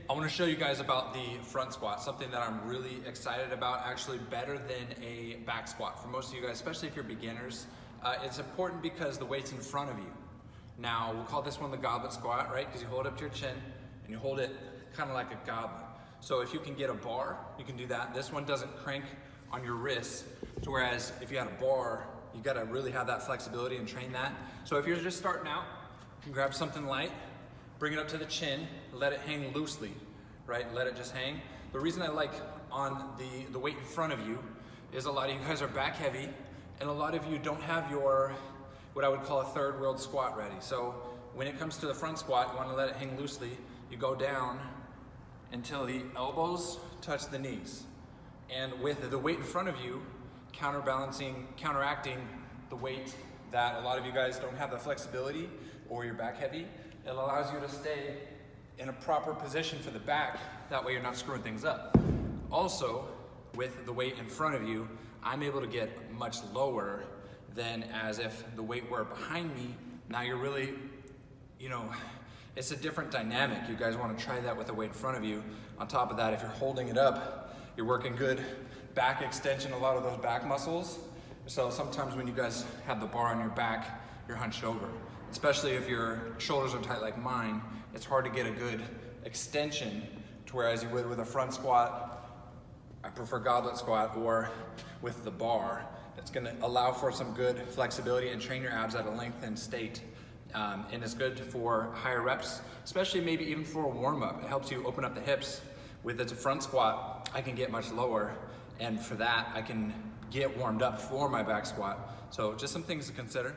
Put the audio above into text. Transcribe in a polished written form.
I want to show you guys about the front squat, something that I'm really excited about, actually better than a back squat. For most of you guys, especially if you're beginners, it's important because the weight's in front of you. Now, we'll call this one the goblet squat, right? Because you hold it up to your chin and you hold it kind of like a goblet. So if you can get a bar, you can do that. This one doesn't crank on your wrists, whereas if you had a bar, you gotta really have that flexibility and train that. So if you're just starting out, you can grab something light, bring it up to the chin, let it hang loosely, right? Let it just hang. The reason I like on the weight in front of you is a lot of you guys are back heavy and a lot of you don't have your, what I would call a third world squat ready. So when it comes to the front squat, you wanna let it hang loosely. You go down until the elbows touch the knees. And with the weight in front of you, counteracting the weight that a lot of you guys don't have the flexibility or you're back heavy, it allows you to stay in a proper position for the back. That way you're not screwing things up. Also, with the weight in front of you, I'm able to get much lower than as if the weight were behind me. Now you're really, it's a different dynamic. You guys want to try that with the weight in front of you. On top of that, if you're holding it up, you're working good back extension, a lot of those back muscles. So sometimes when you guys have the bar on your back, you're hunched over. Especially if your shoulders are tight like mine, it's hard to get a good extension to whereas you would with a front squat. I prefer goblet squat, or with the bar. It's gonna allow for some good flexibility and train your abs at a lengthened state. And it's good for higher reps, especially maybe even for a warm up. It helps you open up the hips. With a front squat, I can get much lower, and for that, I can get warmed up for my back squat. So just some things to consider.